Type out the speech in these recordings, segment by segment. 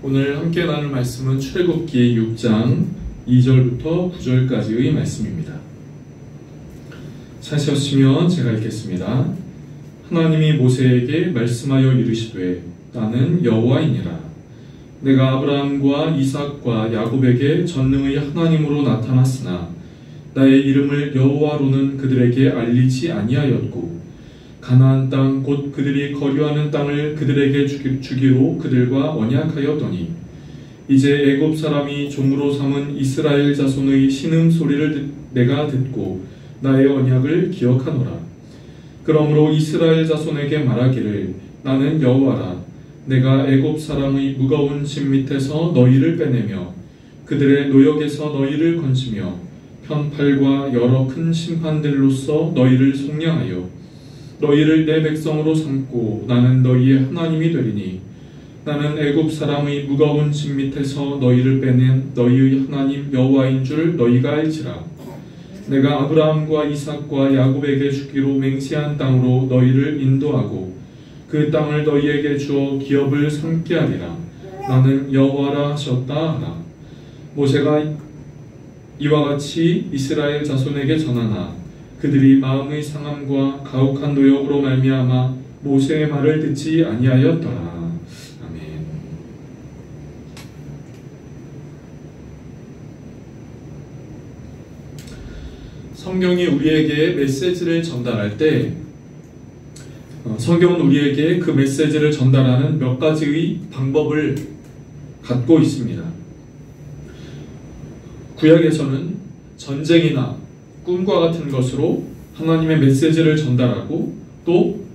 오늘 함께 나눌 말씀은 출애굽기 6장 2절부터 9절까지의 말씀입니다. 찾으셨으면 제가 읽겠습니다. 하나님이 모세에게 말씀하여 이르시되 나는 여호와이니라. 내가 아브라함과 이삭과 야곱에게 전능의 하나님으로 나타났으나 나의 이름을 여호와로는 그들에게 알리지 아니하였고 가나안 땅 곧 그들이 거류하는 땅을 그들에게 주기로 그들과 언약하였더니 이제 애굽 사람이 종으로 삼은 이스라엘 자손의 신음소리를 내가 듣고 나의 언약을 기억하노라. 그러므로 이스라엘 자손에게 말하기를 나는 여호와라. 내가 애굽 사람의 무거운 짐 밑에서 너희를 빼내며 그들의 노역에서 너희를 건지며 편팔과 여러 큰 심판들로서 너희를 속량하여 너희를 내 백성으로 삼고 나는 너희의 하나님이 되리니 나는 애굽 사람의 무거운 짐 밑에서 너희를 빼낸 너희의 하나님 여호와인 줄 너희가 알지라. 내가 아브라함과 이삭과 야곱에게 주기로 맹세한 땅으로 너희를 인도하고 그 땅을 너희에게 주어 기업을 삼게 하리라. 나는 여호와라 하셨다 하라. 모세가 이와 같이 이스라엘 자손에게 전하나 그들이 마음의 상함과 가혹한 노역으로 말미암아 모세의 말을 듣지 아니하였더라. 아멘. 성경이 우리에게 메시지를 전달할 때 성경은 우리에게 그 메시지를 전달하는 몇 가지의 방법을 갖고 있습니다. 구약에서는 전쟁이나 꿈과 같은 것으로 하나님의 메시지를 전달하고 또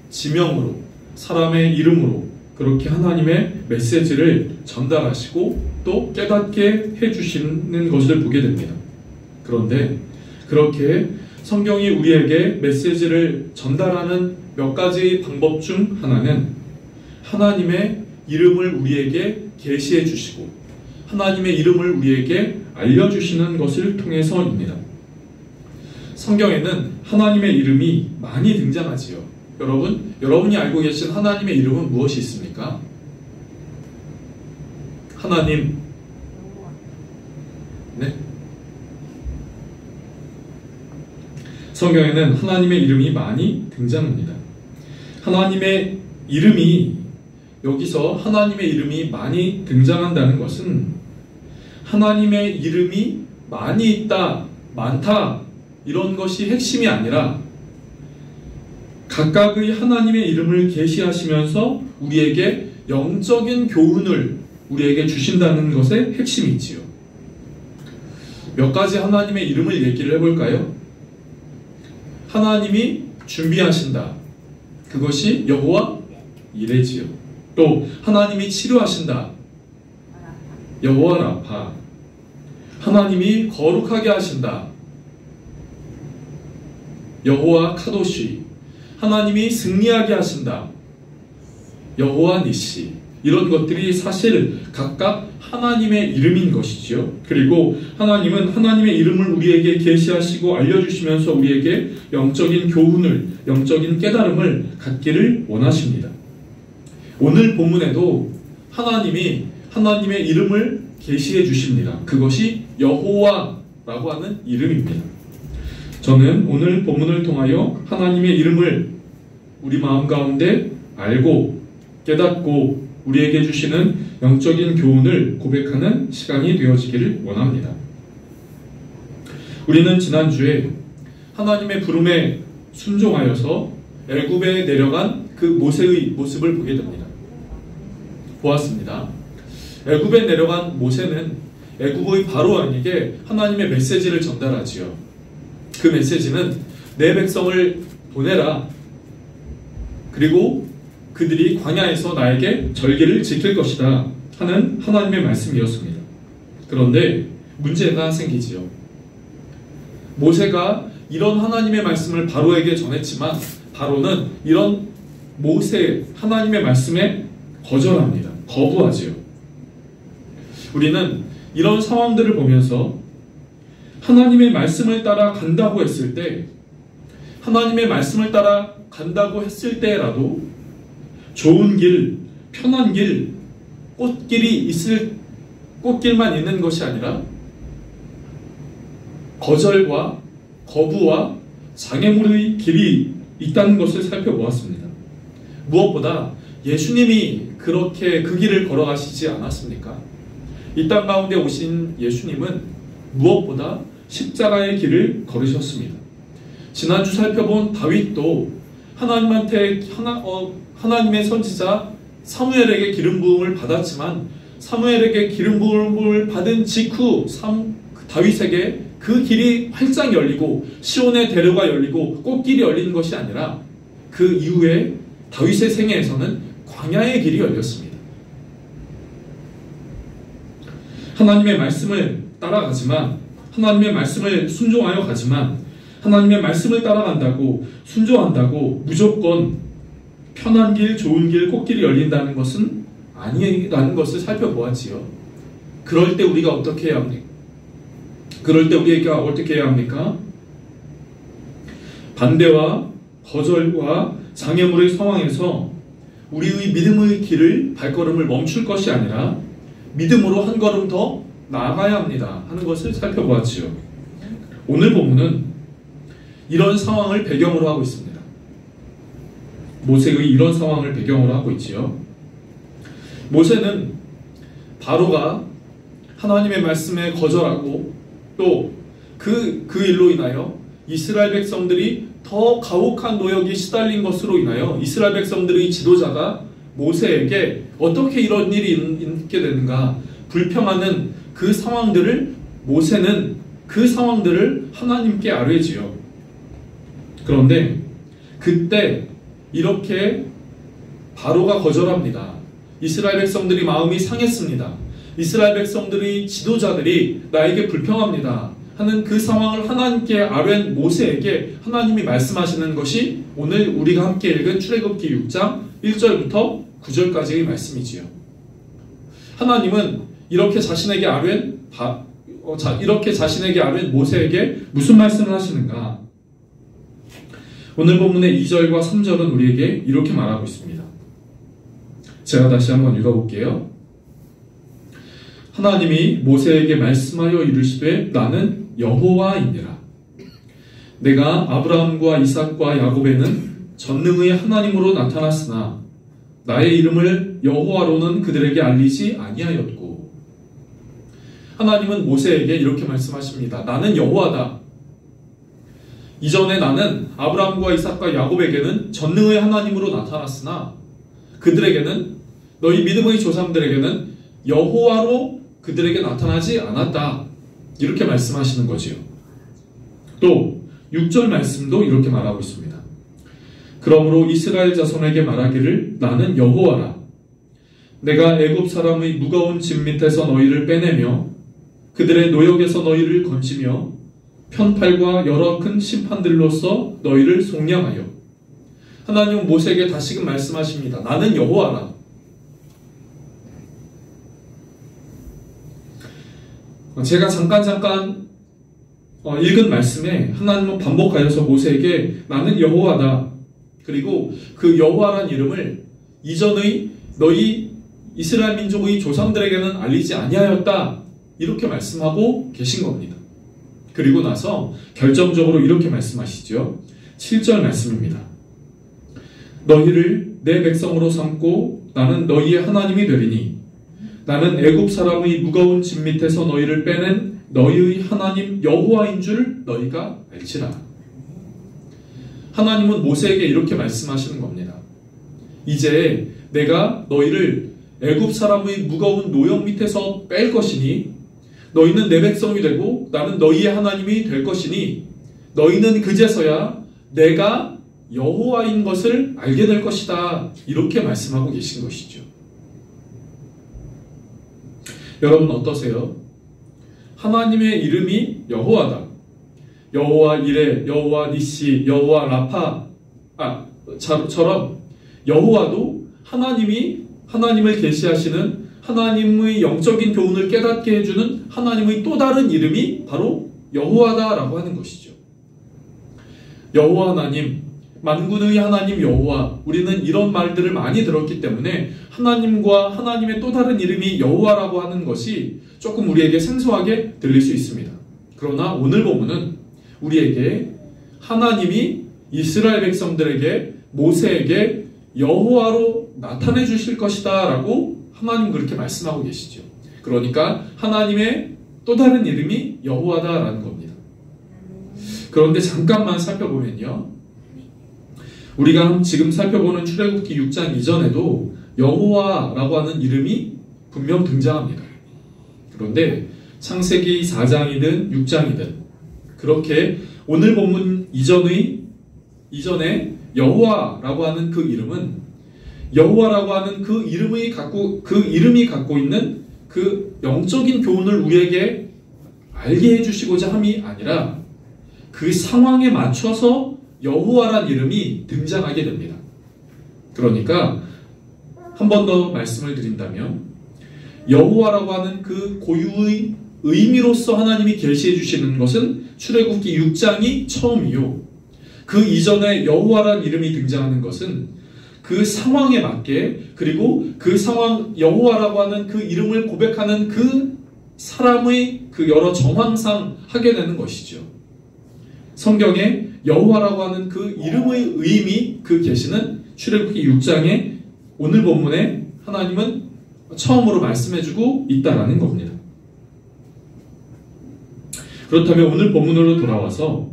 지명으로 사람의 이름으로 그렇게 하나님의 메시지를 전달하시고 또 깨닫게 해주시는 것을 보게 됩니다. 그런데 그렇게 성경이 우리에게 메시지를 전달하는 몇 가지 방법 중 하나는 하나님의 이름을 우리에게 계시해 주시고 하나님의 이름을 우리에게 알려주시는 것을 통해서입니다. 성경에는 하나님의 이름이 많이 등장하지요. 여러분이 알고 계신 하나님의 이름은 무엇이 있습니까? 하나님. 네? 성경에는 하나님의 이름이 많이 등장합니다. 하나님의 이름이 여기서 하나님의 이름이 많이 등장한다는 것은 하나님의 이름이 많이 있다, 많다 이런 것이 핵심이 아니라 각각의 하나님의 이름을 계시하시면서 우리에게 영적인 교훈을 우리에게 주신다는 것의 핵심이지요. 몇 가지 하나님의 이름을 얘기를 해볼까요? 하나님이 준비하신다. 그것이 여호와 이레지요. 또 하나님이 치료하신다. 여호와 라파. 하나님이 거룩하게 하신다. 여호와 카도시. 하나님이 승리하게 하신다. 여호와 니시. 이런 것들이 사실 각각 하나님의 이름인 것이지요. 그리고 하나님은 하나님의 이름을 우리에게 계시하시고 알려주시면서 우리에게 영적인 교훈을, 영적인 깨달음을 갖기를 원하십니다. 오늘 본문에도 하나님이 하나님의 이름을 계시해 주십니다. 그것이 여호와라고 하는 이름입니다. 저는 오늘 본문을 통하여 하나님의 이름을 우리 마음 가운데 알고 깨닫고 우리에게 주시는 영적인 교훈을 고백하는 시간이 되어지기를 원합니다. 우리는 지난주에 하나님의 부름에 순종하여서 애굽에 내려간 그 모세의 모습을 보게 됩니다. 보았습니다. 애굽에 내려간 모세는 애굽의 바로왕에게 하나님의 메시지를 전달하지요. 그 메시지는 내 백성을 보내라. 그리고 그들이 광야에서 나에게 절기를 지킬 것이다 하는 하나님의 말씀이었습니다. 그런데 문제가 생기지요. 모세가 이런 하나님의 말씀을 바로에게 전했지만 바로는 이런 모세 하나님의 말씀에 거절합니다. 거부하지요. 우리는 이런 상황들을 보면서 하나님의 말씀을 따라 간다고 했을 때 하나님의 말씀을 따라 간다고 했을 때라도 좋은 길, 편한 길, 꽃길만 있는 것이 아니라 거절과 거부와 장애물의 길이 있다는 것을 살펴보았습니다. 무엇보다 예수님이 그렇게 그 길을 걸어가시지 않았습니까? 이 땅 가운데 오신 예수님은 무엇보다 십자가의 길을 걸으셨습니다. 지난주 살펴본 다윗도 하나님의 선지자 사무엘에게 기름 부음을 받았지만 사무엘에게 기름 부음을 받은 직후 다윗에게 그 길이 활짝 열리고 시온의 대로가 열리고 꽃길이 열리는 것이 아니라 그 이후에 다윗의 생애에서는 광야의 길이 열렸습니다. 하나님의 말씀을 따라가지만 하나님의 말씀을 순종하여 가지만 하나님의 말씀을 따라간다고 순종한다고 무조건 편한 길, 좋은 길, 꽃길이 열린다는 것은 아니라는 것을 살펴보았지요. 그럴 때 우리가 어떻게 해야 합니까? 반대와 거절과 장애물의 상황에서 우리의 믿음의 길을 발걸음을 멈출 것이 아니라 믿음으로 한 걸음 더 나아가야 합니다 하는 것을 살펴보았지요. 오늘 본문은 이런 상황을 배경으로 하고 있습니다. 모세의 이런 상황을 배경으로 하고 있지요. 모세는 바로가 하나님의 말씀에 거절하고 또 그 일로 인하여 이스라엘 백성들이 더 가혹한 노역에 시달린 것으로 인하여 이스라엘 백성들의 지도자가 모세에게 어떻게 이런 일이 있게 되는가 불평하는 그 상황들을 모세는 그 상황들을 하나님께 아뢰지요. 그런데 그때 이렇게 바로가 거절합니다. 이스라엘 백성들이 마음이 상했습니다. 이스라엘 백성들의 지도자들이 나에게 불평합니다 하는 그 상황을 하나님께 아뢰는 모세에게 하나님이 말씀하시는 것이 오늘 우리가 함께 읽은 출애굽기 6장 1절부터 9절까지의 말씀이지요. 하나님은 이렇게 자신에게 아뢰는 모세에게 무슨 말씀을 하시는가? 오늘 본문의 2절과 3절은 우리에게 이렇게 말하고 있습니다. 제가 다시 한번 읽어볼게요. 하나님이 모세에게 말씀하여 이르시되 나는 여호와이니라. 내가 아브라함과 이삭과 야곱에는 전능의 하나님으로 나타났으나 나의 이름을 여호와로는 그들에게 알리지 아니하였고. 하나님은 모세에게 이렇게 말씀하십니다. 나는 여호와다. 이전에 나는 아브라함과 이삭과 야곱에게는 전능의 하나님으로 나타났으나 그들에게는 너희 믿음의 조상들에게는 여호와로 그들에게 나타나지 않았다. 이렇게 말씀하시는 거지요. 또 6절 말씀도 이렇게 말하고 있습니다. 그러므로 이스라엘 자손에게 말하기를 나는 여호와라. 내가 애굽 사람의 무거운 짐 밑에서 너희를 빼내며 그들의 노역에서 너희를 건지며 편팔과 여러 큰 심판들로서 너희를 속량하여. 하나님은 모세에게 다시금 말씀하십니다. 나는 여호와라. 제가 잠깐 읽은 말씀에 하나님은 반복하여서 모세에게 나는 여호와다. 그리고 그 여호와란 이름을 이전의 너희 이스라엘 민족의 조상들에게는 알리지 아니하였다. 이렇게 말씀하고 계신 겁니다. 그리고 나서 결정적으로 이렇게 말씀하시죠. 7절 말씀입니다. 너희를 내 백성으로 삼고 나는 너희의 하나님이 되리니 나는 애굽 사람의 무거운 짐 밑에서 너희를 빼낸 너희의 하나님 여호와인 줄 너희가 알지라. 하나님은 모세에게 이렇게 말씀하시는 겁니다. 이제 내가 너희를 애굽 사람의 무거운 노역 밑에서 뺄 것이니 너희는 내 백성이 되고 나는 너희의 하나님이 될 것이니 너희는 그제서야 내가 여호와인 것을 알게 될 것이다. 이렇게 말씀하고 계신 것이죠. 여러분 어떠세요? 하나님의 이름이 여호와다. 여호와 이레, 여호와 니시, 여호와 라파처럼 여호와도 하나님을 계시하시는 하나님의 영적인 교훈을 깨닫게 해주는 하나님의 또 다른 이름이 바로 여호와다라고 하는 것이죠. 여호와 하나님, 만군의 하나님 여호와, 우리는 이런 말들을 많이 들었기 때문에 하나님과 하나님의 또 다른 이름이 여호와라고 하는 것이 조금 우리에게 생소하게 들릴 수 있습니다. 그러나 오늘 본문은 우리에게 하나님이 이스라엘 백성들에게, 모세에게 여호와로 나타내 주실 것이다 라고 하나님 그렇게 말씀하고 계시죠. 그러니까 하나님의 또 다른 이름이 여호와다라는 겁니다. 그런데 잠깐만 살펴보면요, 우리가 지금 살펴보는 출애굽기 6장 이전에도 여호와라고 하는 이름이 분명 등장합니다. 그런데 창세기 4장이든 6장이든 그렇게 오늘 본문 이전에 여호와라고 하는 그 이름은, 여호와라고 하는 그 이름이 갖고 있는 그 영적인 교훈을 우리에게 알게 해주시고자 함이 아니라 그 상황에 맞춰서 여호와란 이름이 등장하게 됩니다. 그러니까 한 번 더 말씀을 드린다면, 여호와라고 하는 그 고유의 의미로서 하나님이 계시해 주시는 것은 출애굽기 6장이 처음이요, 그 이전에 여호와란 이름이 등장하는 것은 그 상황에 맞게, 그리고 그 상황, 여호와라고 하는 그 이름을 고백하는 그 사람의 그 여러 정황상 하게 되는 것이죠. 성경에 여호와라고 하는 그 이름의 의미, 그 계시는 출애굽기 6장에 오늘 본문에 하나님은 처음으로 말씀해주고 있다라는 겁니다. 그렇다면 오늘 본문으로 돌아와서,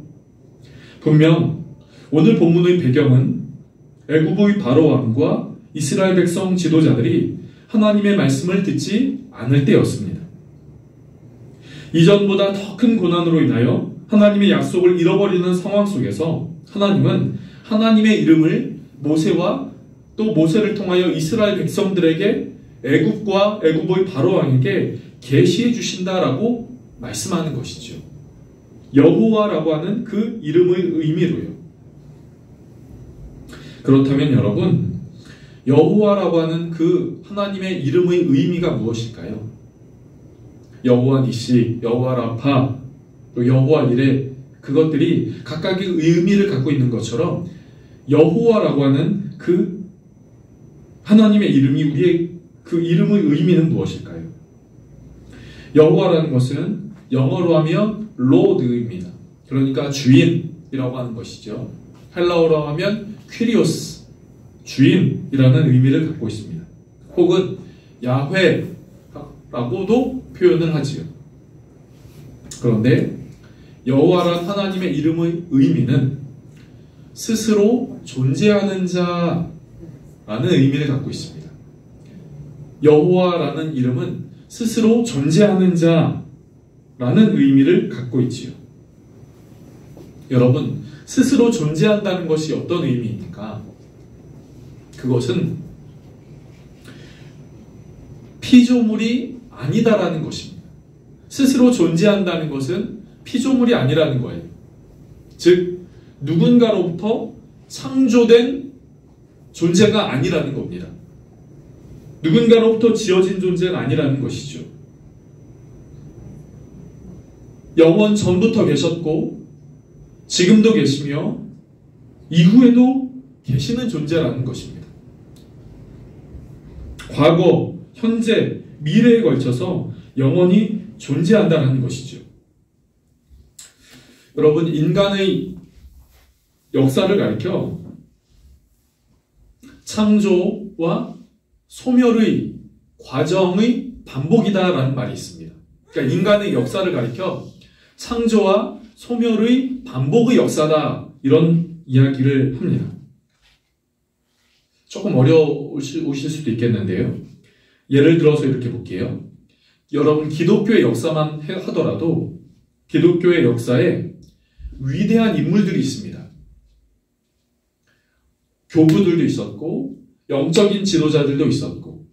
분명 오늘 본문의 배경은 애굽의 바로 왕과 이스라엘 백성 지도자들이 하나님의 말씀을 듣지 않을 때였습니다. 이전보다 더 큰 고난으로 인하여 하나님의 약속을 잃어버리는 상황 속에서 하나님은 하나님의 이름을 모세와 또 모세를 통하여 이스라엘 백성들에게 애굽과 애굽의 바로 왕에게 계시해 주신다라고 말씀하는 것이죠. 여호와라고 하는 그 이름의 의미로요. 그렇다면 여러분, 여호와라고 하는 그 하나님의 이름의 의미가 무엇일까요? 여호와 니시, 여호와 라파, 또 여호와 이레, 그것들이 각각의 의미를 갖고 있는 것처럼 여호와라고 하는 그 하나님의 이름이, 우리의 그 이름의 의미는 무엇일까요? 여호와라는 것은 영어로 하면 로드입니다. 그러니까 주인이라고 하는 것이죠. 헬라어로 하면 퀴리오스, 주인이라는 의미를 갖고 있습니다. 혹은 야훼라고도 표현을 하지요. 그런데 여호와란 하나님의 이름의 의미는 스스로 존재하는 자라는 의미를 갖고 있습니다. 여호와라는 이름은 스스로 존재하는 자라는 의미를 갖고 있지요. 여러분, 스스로 존재한다는 것이 어떤 의미입니까? 그것은 피조물이 아니다라는 것입니다. 스스로 존재한다는 것은 피조물이 아니라는 거예요. 즉, 누군가로부터 창조된 존재가 아니라는 겁니다. 누군가로부터 지어진 존재가 아니라는 것이죠. 영원 전부터 계셨고 지금도 계시며 이후에도 계시는 존재라는 것입니다. 과거, 현재, 미래에 걸쳐서 영원히 존재한다는 것이죠. 여러분, 인간의 역사를 가리켜 창조와 소멸의 과정의 반복이다라는 말이 있습니다. 그러니까 인간의 역사를 가리켜 창조와 소멸의 반복의 역사다, 이런 이야기를 합니다. 조금 어려우실 수도 있겠는데요. 예를 들어서 이렇게 볼게요. 여러분, 기독교의 역사만 하더라도 기독교의 역사에 위대한 인물들이 있습니다. 교부들도 있었고 영적인 지도자들도 있었고,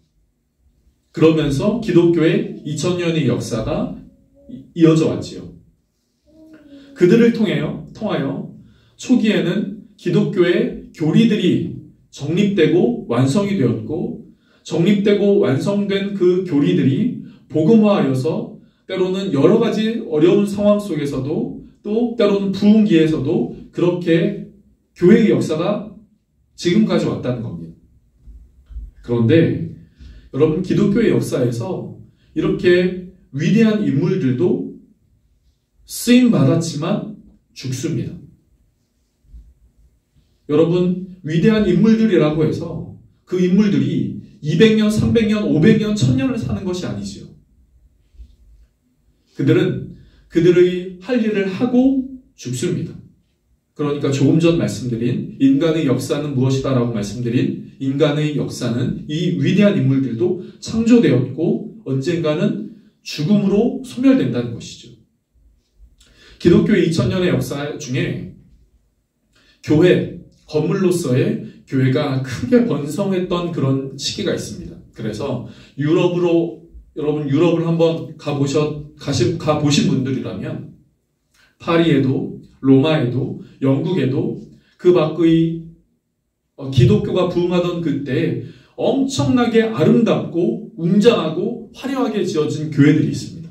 그러면서 기독교의 2000년의 역사가 이어져 왔지요. 그들을 통하여 초기에는 기독교의 교리들이 정립되고 완성이 되었고, 정립되고 완성된 그 교리들이 복음화하여서 때로는 여러 가지 어려운 상황 속에서도, 또 때로는 부흥기에서도 그렇게 교회의 역사가 지금까지 왔다는 겁니다. 그런데 여러분, 기독교의 역사에서 이렇게 위대한 인물들도 쓰임 받았지만 죽습니다. 여러분, 위대한 인물들이라고 해서 그 인물들이 200년, 300년, 500년, 1000년을 사는 것이 아니지요. 그들은 그들의 할 일을 하고 죽습니다. 그러니까 조금 전 말씀드린 인간의 역사는 무엇이다라고 말씀드린 인간의 역사는 이 위대한 인물들도 창조되었고 언젠가는 죽음으로 소멸된다는 것이죠. 기독교의 2000년의 역사 중에 교회, 건물로서의 교회가 크게 번성했던 그런 시기가 있습니다. 그래서 여러분 유럽을 한번 가보신 분들이라면 파리에도, 로마에도, 영국에도 그 밖의 기독교가 부흥하던 그때 엄청나게 아름답고 웅장하고 화려하게 지어진 교회들이 있습니다.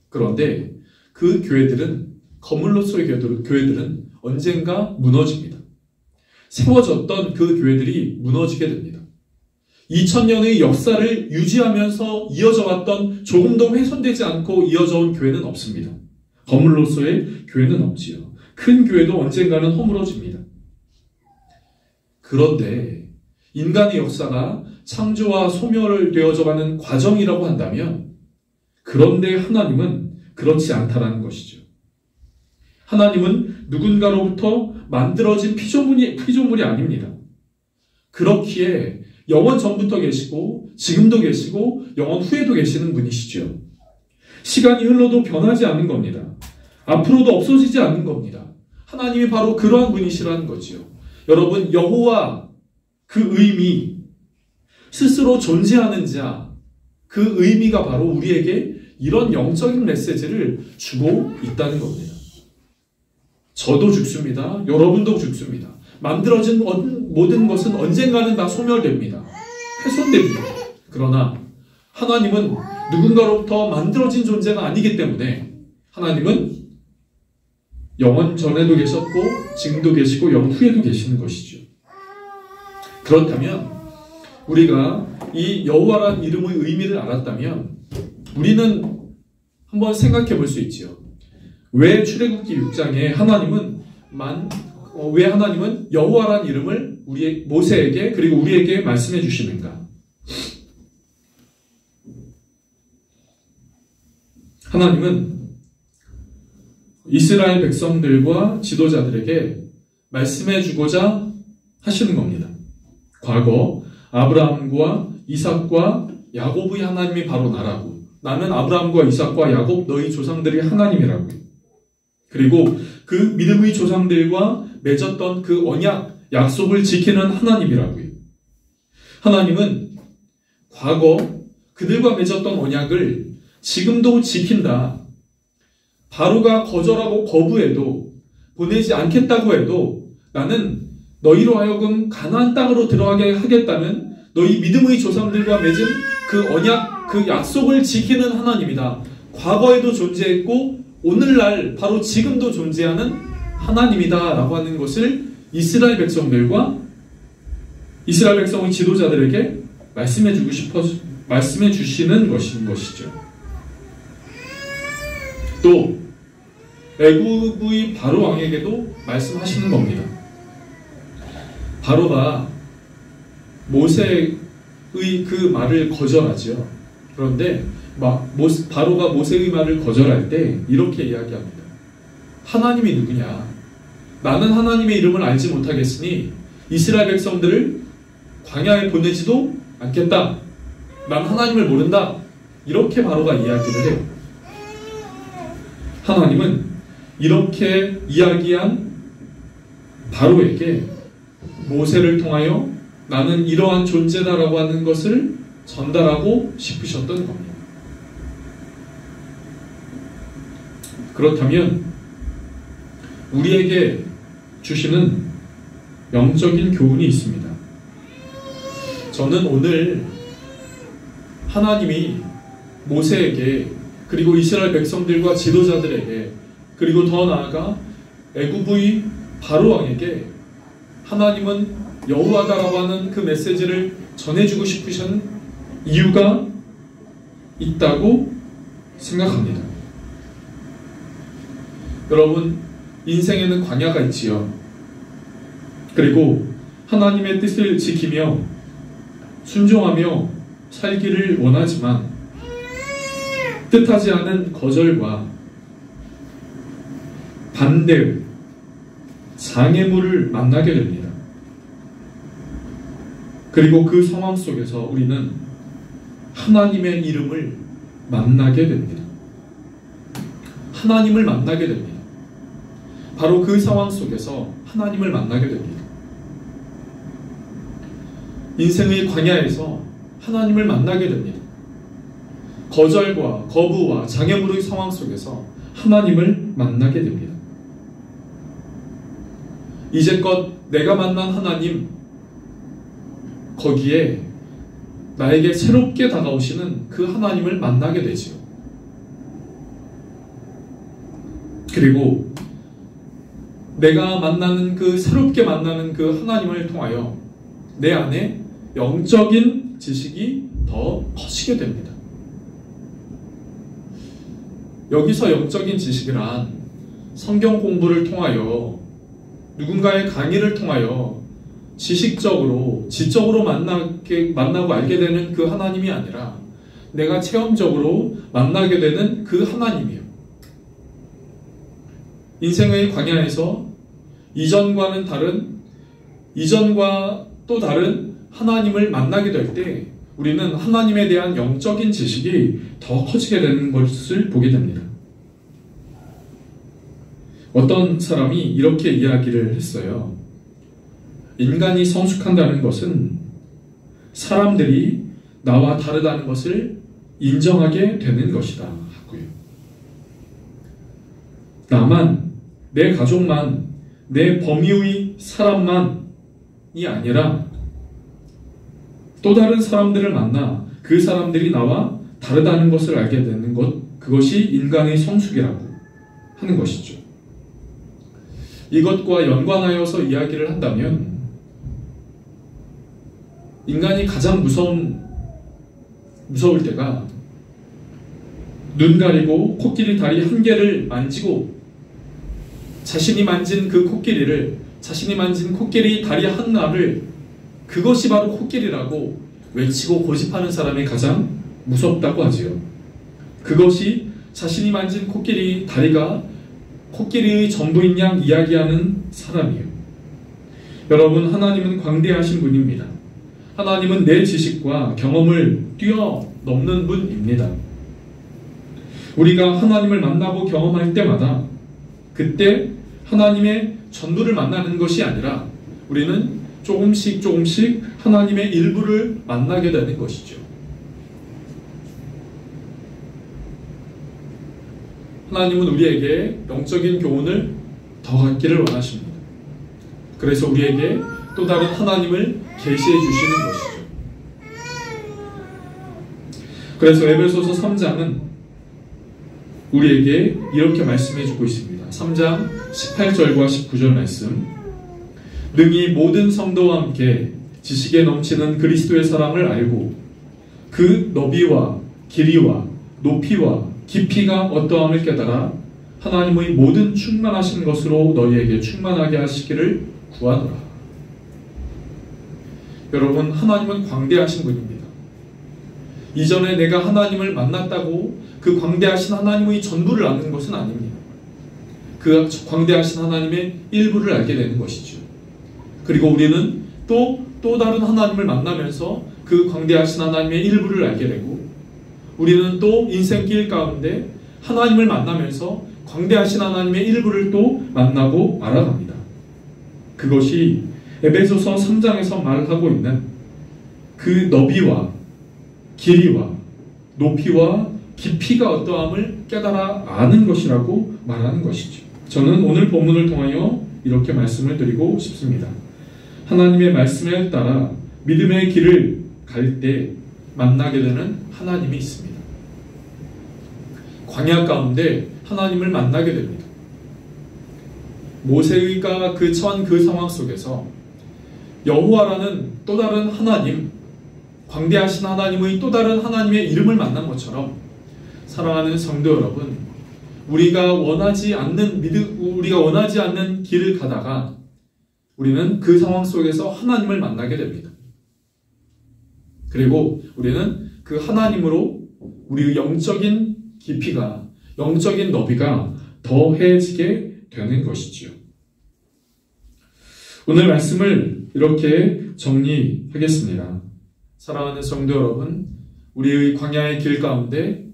그런데 그 교회들은, 건물로서의 교회들은 언젠가 무너집니다. 세워졌던 그 교회들이 무너지게 됩니다. 2000년의 역사를 유지하면서 이어져 왔던, 조금도 훼손되지 않고 이어져 온 교회는 없습니다. 건물로서의 교회는 없지요. 큰 교회도 언젠가는 허물어집니다. 그런데 인간의 역사가 창조와 소멸을 되어져가는 과정이라고 한다면, 그런데 하나님은 그렇지 않다라는 것이죠. 하나님은 누군가로부터 만들어진 피조물이 아닙니다. 그렇기에 영원 전부터 계시고 지금도 계시고 영원 후에도 계시는 분이시죠. 시간이 흘러도 변하지 않는 겁니다. 앞으로도 없어지지 않는 겁니다. 하나님이 바로 그러한 분이시라는 거지요. 여러분, 여호와 그 의미, 스스로 존재하는 자, 그 의미가 바로 우리에게 이런 영적인 메시지를 주고 있다는 겁니다. 저도 죽습니다. 여러분도 죽습니다. 만들어진 모든 것은 언젠가는 다 소멸됩니다. 훼손됩니다. 그러나 하나님은 누군가로부터 만들어진 존재가 아니기 때문에 하나님은 영원 전에도 계셨고 지금도 계시고 영원 후에도 계시는 것이죠. 그렇다면 우리가 이 여호와라는 이름의 의미를 알았다면 우리는 한번 생각해 볼 수 있지요. 왜 출애굽기 6장에 왜 하나님은 여호와라는 이름을 모세에게 그리고 우리에게 말씀해 주시는가? 하나님은 이스라엘 백성들과 지도자들에게 말씀해 주고자 하시는 겁니다. 과거 아브라함과 이삭과 야곱의 하나님이 바로 나라고, 나는 아브라함과 이삭과 야곱 너희 조상들이 하나님이라고요. 그리고 그 믿음의 조상들과 맺었던 그 언약, 약속을 지키는 하나님이라고요. 하나님은 과거 그들과 맺었던 언약을 지금도 지킨다. 바로가 거절하고 거부해도, 보내지 않겠다고 해도 나는 너희로 하여금 가나안 땅으로 들어가게 하겠다는 너희 믿음의 조상들과 맺은 그 언약, 그 약속을 지키는 하나님이다. 과거에도 존재했고 오늘날 바로 지금도 존재하는 하나님이다 라고 하는 것을 이스라엘 백성의 지도자들에게 말씀해 주시는 것이죠. 또 애굽의 바로 왕에게도 말씀하시는 겁니다. 바로가 모세의 그 말을 거절하죠. 그런데 바로가 모세의 말을 거절할 때 이렇게 이야기합니다. 하나님이 누구냐? 나는 하나님의 이름을 알지 못하겠으니 이스라엘 백성들을 광야에 보내지도 않겠다. 난 하나님을 모른다. 이렇게 바로가 이야기를 해요. 하나님은 이렇게 이야기한 바로에게 모세를 통하여 나는 이러한 존재다라고 하는 것을 전달하고 싶으셨던 겁니다. 그렇다면 우리에게 주시는 영적인 교훈이 있습니다. 저는 오늘 하나님이 모세에게 그리고 이스라엘 백성들과 지도자들에게 그리고 더 나아가 애굽의 바로왕에게 하나님은 여호와다라고 하는 그 메시지를 전해주고 싶으신 이유가 있다고 생각합니다. 여러분, 인생에는 광야가 있지요. 그리고 하나님의 뜻을 지키며 순종하며 살기를 원하지만 뜻하지 않은 거절과 반대, 장애물을 만나게 됩니다. 그리고 그 상황 속에서 우리는 하나님의 이름을 만나게 됩니다. 하나님을 만나게 됩니다. 바로 그 상황 속에서 하나님을 만나게 됩니다. 인생의 광야에서 하나님을 만나게 됩니다. 거절과 거부와 장애물의 상황 속에서 하나님을 만나게 됩니다. 이제껏 내가 만난 하나님, 거기에 나에게 새롭게 다가오시는 그 하나님을 만나게 되지요. 그리고 내가 만나는 그 새롭게 만나는 그 하나님을 통하여 내 안에 영적인 지식이 더 커지게 됩니다. 여기서 영적인 지식이란 성경 공부를 통하여 누군가의 강의를 통하여 지식적으로, 지적으로 만나고 알게 되는 그 하나님이 아니라 내가 체험적으로 만나게 되는 그 하나님이요. 인생의 광야에서 이전과 또 다른 하나님을 만나게 될 때 우리는 하나님에 대한 영적인 지식이 더 커지게 되는 것을 보게 됩니다. 어떤 사람이 이렇게 이야기를 했어요. 인간이 성숙한다는 것은 사람들이 나와 다르다는 것을 인정하게 되는 것이다 하고요. 나만, 내 가족만, 내 범위의 사람만이 아니라 또 다른 사람들을 만나 그 사람들이 나와 다르다는 것을 알게 되는 것, 그것이 인간의 성숙이라고 하는 것이죠. 이것과 연관하여서 이야기를 한다면 인간이 가장 무서울 때가 눈 가리고 코끼리 다리 한 개를 만지고 자신이 만진 그 코끼리를, 자신이 만진 코끼리 다리 하나를 그것이 바로 코끼리라고 외치고 고집하는 사람이 가장 무섭다고 하지요. 그것이 자신이 만진 코끼리 다리가 코끼리의 전부인 양 이야기하는 사람이에요. 여러분, 하나님은 광대하신 분입니다. 하나님은 내 지식과 경험을 뛰어넘는 분입니다. 우리가 하나님을 만나고 경험할 때마다 그때 하나님의 전부를 만나는 것이 아니라 우리는 조금씩 하나님의 일부를 만나게 되는 것이죠. 하나님은 우리에게 영적인 교훈을 더 갖기를 원하십니다. 그래서 우리에게 또 다른 하나님을 계시해 주시는 것이죠. 그래서 에베소서 3장은 우리에게 이렇게 말씀해 주고 있습니다. 3장 18절과 19절 말씀. 능히 모든 성도와 함께 지식에 넘치는 그리스도의 사랑을 알고 그 너비와 길이와 높이와 깊이가 어떠함을 깨달아 하나님의 모든 충만하신 것으로 너희에게 충만하게 하시기를 구하노라. 여러분, 하나님은 광대하신 분입니다. 이전에 내가 하나님을 만났다고 그 광대하신 하나님의 전부를 아는 것은 아닙니다. 그 광대하신 하나님의 일부를 알게 되는 것이죠. 그리고 우리는 또 다른 하나님을 만나면서 그 광대하신 하나님의 일부를 알게 되고, 우리는 또 인생길 가운데 하나님을 만나면서 광대하신 하나님의 일부를 또 만나고 알아갑니다. 그것이 에베소서 3장에서 말하고 있는 그 너비와 길이와 높이와 깊이가 어떠함을 깨달아 아는 것이라고 말하는 것이죠. 저는 오늘 본문을 통하여 이렇게 말씀을 드리고 싶습니다. 하나님의 말씀에 따라 믿음의 길을 갈 때 만나게 되는 하나님이 있습니다. 광야 가운데 하나님을 만나게 됩니다. 모세가 처한 그 상황 속에서 여호와라는 또 다른 하나님, 광대하신 하나님의 또 다른 하나님의 이름을 만난 것처럼 사랑하는 성도 여러분, 우리가 원하지 않는 길을 가다가 우리는 그 상황 속에서 하나님을 만나게 됩니다. 그리고 우리는 그 하나님으로 우리의 영적인 깊이가, 영적인 너비가 더해지게 되는 것이지요. 오늘 말씀을 이렇게 정리하겠습니다. 사랑하는 성도 여러분, 우리의 광야의 길 가운데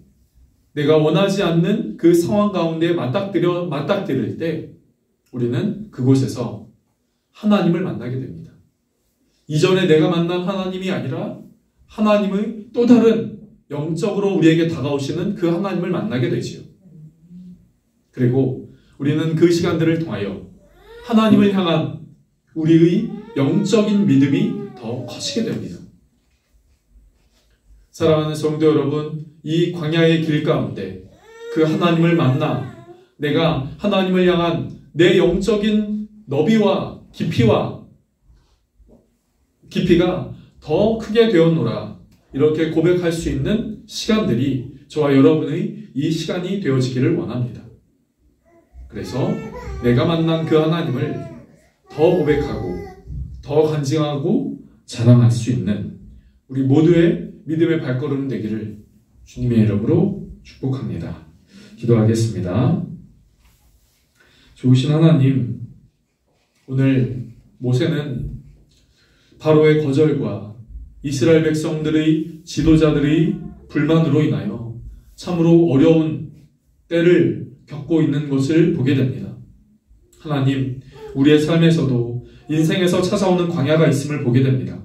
내가 원하지 않는 그 상황 가운데 맞닥뜨릴 때 우리는 그곳에서 하나님을 만나게 됩니다. 이전에 내가 만난 하나님이 아니라 하나님의 또 다른 영적으로 우리에게 다가오시는 그 하나님을 만나게 되지요. 그리고 우리는 그 시간들을 통하여 하나님을 향한 우리의 영적인 믿음이 더 커지게 됩니다. 사랑하는 성도 여러분, 이 광야의 길 가운데 그 하나님을 만나 내가 하나님을 향한 내 영적인 너비와 깊이가 더 크게 되었노라, 이렇게 고백할 수 있는 시간들이 저와 여러분의 이 시간이 되어지기를 원합니다. 그래서 내가 만난 그 하나님을 더 고백하고 더 간증하고 자랑할 수 있는 우리 모두의 믿음의 발걸음 되기를 주님의 이름으로 축복합니다. 기도하겠습니다. 좋으신 하나님, 오늘 모세는 바로의 거절과 이스라엘 백성들의 지도자들의 불만으로 인하여 참으로 어려운 때를 겪고 있는 것을 보게 됩니다. 하나님, 우리의 삶에서도 인생에서 찾아오는 광야가 있음을 보게 됩니다.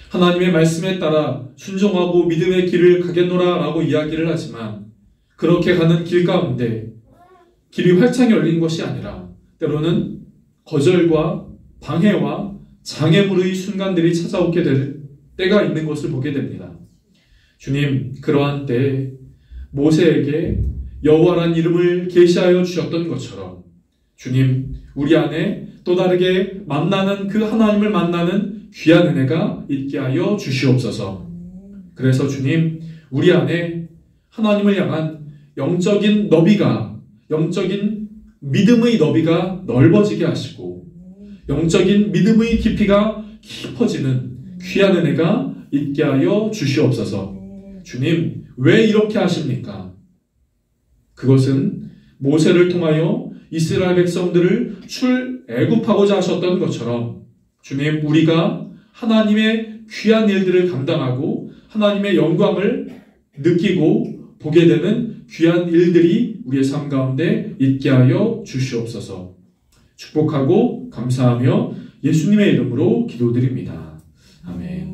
하나님의 말씀에 따라 순종하고 믿음의 길을 가겠노라 라고 이야기를 하지만 그렇게 가는 길 가운데 길이 활짝 열린 것이 아니라 때로는 거절과 방해와 장애물의 순간들이 찾아오게 될 때가 있는 것을 보게 됩니다. 주님, 그러한 때에 모세에게 여호와란 이름을 계시하여 주셨던 것처럼 주님, 우리 안에 또 다르게 만나는 그 하나님을 만나는 귀한 은혜가 있게 하여 주시옵소서. 그래서 주님, 우리 안에 하나님을 향한 영적인 너비가, 영적인 믿음의 너비가 넓어지게 하시고 영적인 믿음의 깊이가 깊어지는 귀한 은혜가 있게 하여 주시옵소서. 주님, 왜 이렇게 하십니까? 그것은 모세를 통하여 이스라엘 백성들을 출애굽하고자 하셨던 것처럼 주님, 우리가 하나님의 귀한 일들을 감당하고 하나님의 영광을 느끼고 보게 되는 귀한 일들이 우리의 삶 가운데 있게 하여 주시옵소서. 축복하고 감사하며 예수님의 이름으로 기도드립니다. 아멘.